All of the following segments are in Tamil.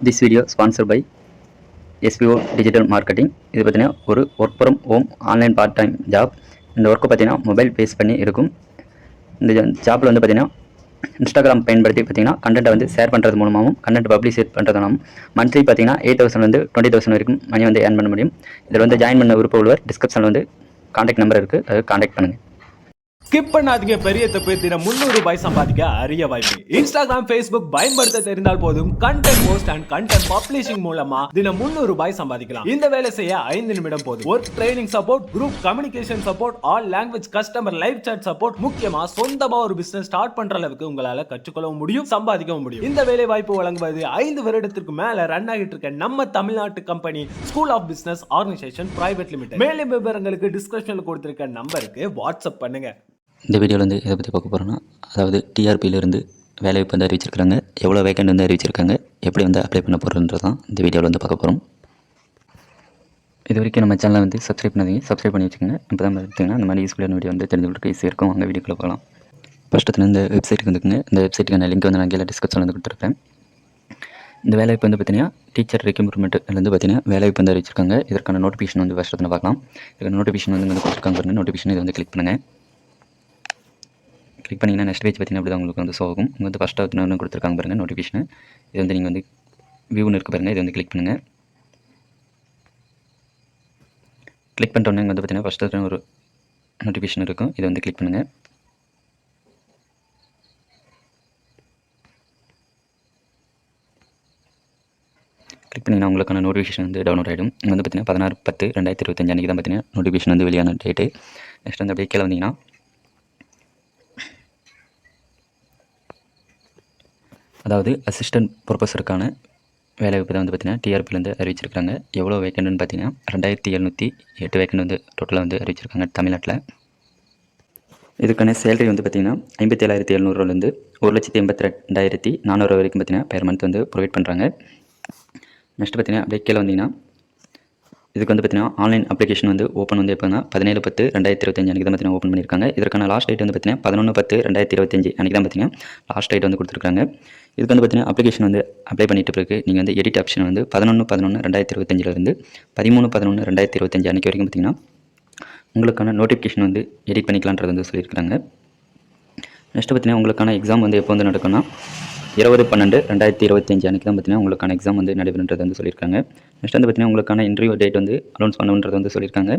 This video sponsored by SPO Digital Marketing. இது பார்த்தீங்கன்னா ஒரு work from home online part time job. இந்த ஒர்க்கை பார்த்தீங்கன்னா மொபைல் பேஸ் பண்ணி இருக்கும். இந்த ஜாப்பில் வந்து பார்த்தீங்கன்னா இன்ஸ்டாகிராம் பயன்படுத்தி பார்த்தீங்கன்னா கண்டென்ட்டை வந்து ஷேர் பண்ணுறது மூலமாகவும் கண்டென்ட் பப்ளிஷ் பண்ணுறதுனாலும் மந்த்லி பார்த்தீங்கன்னா 8,000 வந்து 20,000 வரைக்கும் மணி வந்து ஏர்ன் பண்ண முடியும். இதில் வந்து ஜாயின் பண்ண விருப்பம் உள்ளவர் டிஸ்கிரிப்ஷனில் வந்து கான்டாக்ட் நம்பர் இருக்குது, அதை கான்டாக்ட் பண்ணுங்கள். ஸ்கிப் பண்ணாதீங்க. பெரிய தப்பு. தினம் 300 ரூபாய் சம்பாதிக்க அரிய வாய்ப்பு. இன்ஸ்டாகிராம், Facebook பயன்படுத்த தெரிந்தால் போதும். Content post and content publishing மூலமா தினம் 300 ரூபாய் சம்பாதிக்கலாம். இந்த வேலை செய்ய 5 நிமிடம் போதும். Work training support, group communication support, all language customer live chat support, முக்கியமா சொந்தமா ஒரு பிசினஸ் ஸ்டார்ட் பண்ற அளவுக்கு உங்களால கற்றுக்கொள்ளவும் முடியும், சம்பாதிக்கவும் முடியும். இந்த வேலை வாய்ப்பு வழங்குவது 5 வருடத்திற்கு மேல ரன் ஆகிட்டு இருக்க நம்ம தமிழ்நாட்டு company school of business organisation private limited. மேலும் விவரங்களுக்கு டிஸ்கிரிப்ஷன்ல கொடுத்திருக்க நம்பருக்கு வாட்ஸ்அப் பண்ணுங்க. இந்த வீடியோவில் வந்து இதை பற்றி பார்க்க போகிறோன்னா, அதாவது டிஆர்பியிலேருந்து வேலைவாய்ப்பு வந்து அறிவிச்சிருக்காங்க, எவ்வளோ வேக்கண்ட் வந்து அறிவிச்சிருக்காங்க, எப்படி வந்து அப்ளை பண்ண போகிறோன்றது தான் இந்த வீடியோவில் வந்து பார்க்க போகிறோம். இது வரைக்கும் நம்ம சேனலை வந்து சப்ஸ்கிரைப் பண்ணாதீங்க, சப்ஸ்கிரைப் பண்ணி வச்சுக்கோங்க. இப்போ தான் பார்த்தீங்கன்னா இந்த மாதிரி யூஸ்ஃபுல்லான வீடியோ வந்து தெரிஞ்சுக்கிட்டு ஈஸியாக இருக்கும். அங்கே வீடியோக்குள்ளே போகலாம். ஃபஸ்ட்டு இந்த வெப்சைட்டுக்கு வந்துக்குங்க. இந்த வெப்சைட்டுக்கான லிங்க் வந்து நான் கீழே டிஸ்கிரிப்ஷனில் வந்து கொடுத்துருக்கேன். இந்த வேலைவாய்ப்பு வந்து பார்த்தீங்கன்னா டீச்சர் ரெக்ரூட்மெண்ட்லேருந்து பார்த்தீங்கன்னா வேலைவாய்ப்பு வந்து அறிவிச்சிருக்காங்க. இதற்கான நோட்டிஃபிகேஷன் வந்து ஃபஸ்ட்டு பார்க்கலாம். இதுக்கான நோட்டிஃபிகேஷன் வந்து கொடுத்துருக்காங்க பாருங்கள். நோட்டிஃபிகேஷன் இதை வந்து கிளிக் பண்ணுங்கள். கிளிக் பண்ணிங்கன்னா நெக்ஸ்ட் பேஜ் பார்த்தீங்கன்னா அப்படி தான் உங்களுக்கு வந்து ஷோ ஆகும். இங்கே வந்து ஃபஸ்ட்டாக ஒன்று கொடுத்துருக்காங்க பாருங்கள் நோட்டிஃபிகேஷன். இது வந்து நீங்கள் வந்து வியூன்னு இருக்க பாருங்கள். இது வந்து கிளிக் பண்ணுங்கள். கிளிக் பண்ணிட்டோன்னே இங்கே வந்து பார்த்தீங்கன்னா ஃபஸ்ட்டு ஒரு நோட்டிஃபிகேஷன் இருக்கும். இதை வந்து கிளிக் பண்ணுங்கள். கிளிக் பண்ணிங்கன்னா உங்களுக்கான நோட்டிஃபிகேஷன் வந்து டவுன்லோட் ஆகிடும். இங்கே வந்து பார்த்தீங்கன்னா 16/10/2025 அன்றைக்கி தான் பார்த்தீங்கன்னா நோட்டிஃபிகேஷன் வந்து வெளியான டேட்டு. நெக்ஸ்ட் வந்து அப்படியே கீழே வந்தீங்கன்னா அதாவது அசிஸ்டன்ட் ப்ரொஃபஸருக்கான வேலைவாய்ப்பு தான் வந்து பார்த்தீங்கன்னா டிஆர்பிலேருந்து அறிவிச்சிருக்காங்க. எவ்வளோ வேக்கண்ட்னு பார்த்தீங்கன்னா 2708 வேக்கண்ட் வந்து டோட்டலாக வந்து அறிவிச்சிருக்காங்க தமிழ்நாட்டில். இதுக்கான சேலரி வந்து பார்த்திங்கன்னா 57,700 1,82,400 வரைக்கும் பார்த்தீங்கன்னா பெர் மந்த் வந்து ப்ரொவைட் பண்ணுறாங்க. நெக்ஸ்ட் பார்த்தீங்கன்னா அப்படியே கீழே வந்தீங்கன்னா இதுக்கு வந்து பார்த்தீங்கன்னா ஆன்லைன் அப்ளிகேஷன் வந்து ஓப்பன் வந்து எப்போனா 17/10/2025 அன்றைக்கி தான் பார்த்தீங்கன்னா ஓப்பன் பண்ணியிருக்காங்க. இதற்கான லாஸ்ட் டேட் வந்து பார்த்தீங்கன்னா 11/10/2025 அன்றைக்கி தான் பார்த்தீங்கன்னா லாஸ்ட் டேட் வந்து கொடுத்துருக்காங்க. இதுக்கு வந்து பார்த்தீங்கன்னா அப்ளிகேஷன் வந்து அப்ளை பண்ணிட்டு பிறகு நீங்கள் வந்து எடிட் ஆப்ஷன் வந்து 11/11/2025 13/11/2025 அன்றைக்கி வரைக்கும் பார்த்தீங்கன்னா உங்களுக்கான நோட்டிஃபிகேஷன் வந்து எடிட் பண்ணிக்கலான்றது வந்து சொல்லியிருக்காங்க. நெக்ஸ்ட்டு பார்த்தீங்கன்னா உங்களுக்கான எக்ஸாம் வந்து எப்போ வந்து நடக்கும்னா 20/12/2025 அன்றைக்கி தான் பார்த்தீங்கன்னா உங்களுக்கான எக்ஸாம் வந்து நடைபெறுன்றது வந்து சொல்லியிருக்காங்க. நெக்ஸ்ட் வந்து பார்த்தீங்கன்னா உங்களுக்கான இன்டர்வியூ டேட் வந்து அனௌன்ஸ் பண்ணுன்றது வந்து சொல்லியிருக்காங்க.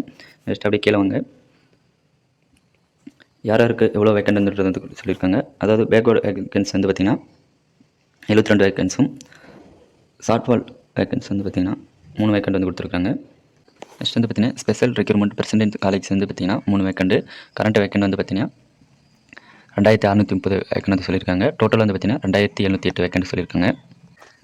நெக்ஸ்ட் அப்படியே கீழே வாங்க. யாருக்கு எவ்வளோ வேக்கண்ட்ன்றது வந்து சொல்லியிருக்காங்க. அதாவது பேக்வர்டு வேக்கன்ஸ் வந்து பார்த்திங்கன்னா 72 வேக்கன்ஸும் ஷார்ட்வால் வேக்கன்ஸ் வந்து பார்த்திங்கன்னா 3 வேக்கண்ட் வந்து கொடுத்துருக்காங்க. நெக்ஸ்ட் வந்து பார்த்திங்கன்னா ஸ்பெஷல் ரெக்ரூட்மெண்ட் பெர்சன்டேஜ் காலேஜ் வந்து பார்த்திங்கன்னா 3 வேக்கண்ட். கரண்ட் வேக்கண்ட் வந்து பார்த்திங்கன்னா 2,630 வேக்கண்ட் வந்து சொல்லியிருக்காங்க. டோட்டல் வந்து பார்த்திங்கன்னா 2,708 வேக்கண்ட் சொல்லியிருக்காங்க.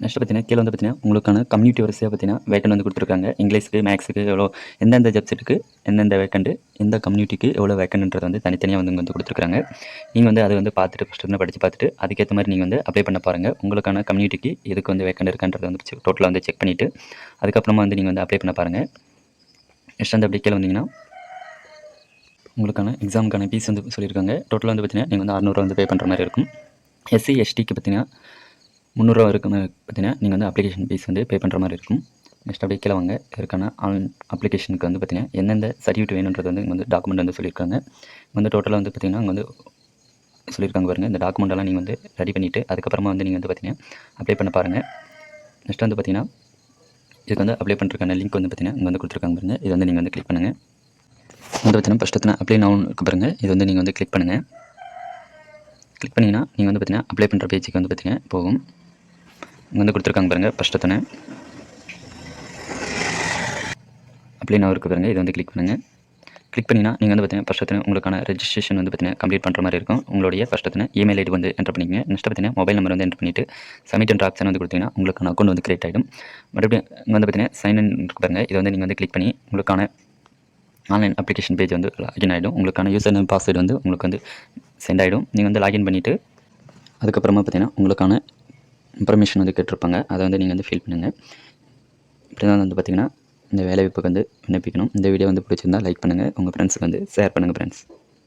நெக்ஸ்ட் பார்த்தீங்கன்னா கீழே வந்து பார்த்திங்கன்னா உங்களுக்கான கம்யூனிட்டி வரிசையாக பார்த்தீங்கன்னா வேக்கண்ட் வந்து கொடுத்துருக்காங்க. இங்கிலீஷுக்கு மேக்ஸுக்கு எவ்வளோ எந்தெந்த சப்ஜெக்ட்டுக்கு எந்தெந்த வேக்கண்ட் எந்த கம்யூனிட்டிக்கு எவ்வளோ வேக்கண்ட்ன்றது வந்து தனித்தனியாக வந்து கொடுத்துருக்காங்க. நீங்கள் வந்து அதை வந்து பார்த்துட்டு ஃபஸ்ட்டு வந்து படித்து பார்த்துட்டு அதுக்கேற்ற மாதிரி நீங்கள் வந்து அப்ளை பண்ண பாருங்கள். உங்களுக்கான கம்யூனிட்டிக்கு எதுக்கு வந்து வேக்கண்ட் இருக்கான்றதை வந்து டோட்டலாக வந்து செக் பண்ணிவிட்டு அதுக்கப்புறமா வந்து நீங்கள் வந்து அப்ளை பண்ண பாருங்கள். நெக்ஸ்ட் வந்து அப்படி கீழே வந்தீங்கன்னா உங்களுக்கான எக்ஸாமுக்கான ஃபீஸ் வந்து சொல்லியிருக்காங்க. டோட்டலாக வந்து பார்த்தீங்கன்னா நீங்கள் வந்து 600 வந்து பே பண்ணுற மாதிரி இருக்கும். எஸ்சி எஸ்டிக்கு பார்த்தீங்கன்னா 300 இருக்கும் பார்த்தீங்கன்னா நீங்கள் வந்து அப்ளிகேஷன் ஃபீஸ் வந்து பே பண்ணுற மாதிரி இருக்கும். நெக்ஸ்ட் அப்படியே கீழே வாங்க. இதற்கான ஆன்லைன் அப்ளிகேஷனுக்கு வந்து பார்த்தீங்கன்னா எந்தெந்த சர்டிஃபிகேட் வேணுன்றது வந்து இங்கே வந்து டாக்குமெண்ட் வந்து சொல்லியிருக்காங்க. வந்து டோட்டலாக வந்து பார்த்தீங்கன்னா அங்கே வந்து சொல்லியிருக்காங்க பாருங்கள். இந்த டாக்குமெண்ட்டெல்லாம் நீங்கள் வந்து ரெடி பண்ணிவிட்டு அதுக்கப்புறமா வந்து நீங்கள் வந்து பார்த்தீங்கன்னா அப்ளை பண்ண பாருங்கள். நெக்ஸ்ட் வந்து பார்த்தீங்கன்னா இதுக்கு வந்து அப்ளை பண்ணுறதுக்கான லிங்க் வந்து பார்த்தீங்கன்னா இங்கே வந்து கொடுத்துருக்காங்க பாருங்கள். இது வந்து நீங்கள் வந்து கிளிக் பண்ணுங்கள். வந்து பார்த்தீங்கன்னா ஃபஸ்ட்டு அப்ளை நவுன் இருக்கு பாருங்கள். இது வந்து நீங்கள் வந்து கிளிக் பண்ணுங்கள். கிளிக் பண்ணிங்கன்னா நீங்கள் வந்து பார்த்தீங்கன்னா அப்ளை பண்ணுற பேஜுக்கு வந்து பார்த்தீங்கன்னா போகும். இங்கே வந்து கொடுத்துருக்காங்க பாருங்கள். ஃபஸ்ட்டு அப்ளை நவ் இருக்கு பாருங்கள். இது வந்து கிளிக் பண்ணுங்கள். கிளிக் பண்ணிங்கன்னா நீங்கள் வந்து பார்த்தீங்கன்னா ஃபஸ்ட்டு உங்களுக்கான ரெஜிஸ்ட்ரேஷன் வந்து பார்த்தீங்கன்னா கம்ப்ளீட் பண்ணுற மாதிரி இருக்கும். உங்களுடைய ஃபஸ்ட்டு இமெயில் ஐடி வந்து என்டர் பண்ணிங்க. நெக்ஸ்ட் பார்த்தீங்கன்னா மொபைல் நம்பர் வந்து என்டர் பண்ணிவிட்டு சப்மிட் ஆப்ஷன் வந்து கொடுத்தீங்கன்னா உங்களுக்கான அக்கௌண்ட் வந்து கிரியேட் ஆகிடும். மறுபடியும் இங்கே வந்து பார்த்தீங்கன்னா சைன் இன் இருக்கு பாருங்கள். இதை வந்து நீங்கள் வந்து கிளிக் பண்ணி உங்களுக்கான ஆன்லைன் அப்ளிகேஷன் பேஜ் வந்து லாகின் ஆகிடும். உங்களுக்கான யூசர் நேம் பாஸ்வேர்டு வந்து உங்களுக்கு வந்து சென்ட் ஆகிடும். நீங்கள் வந்து லாகின் பண்ணிவிட்டு அதுக்கப்புறமா பார்த்தீங்கன்னா உங்களுக்கான இன்ஃபர்மேஷன் வந்து கேட்டிருப்பாங்க. அதை வந்து நீங்கள் வந்து ஃபில் பண்ணுங்கள். இப்படி தான் வந்து பார்த்திங்கன்னா இந்த வேலைவாய்ப்புக்கு வந்து விண்ணப்பிக்கணும். இந்த வீடியோ வந்து பிடிச்சிருந்தால் லைக் பண்ணுங்கள். உங்கள் ஃப்ரெண்ட்ஸுக்கு வந்து ஷேர் பண்ணுங்கள் ஃப்ரெண்ட்ஸ்.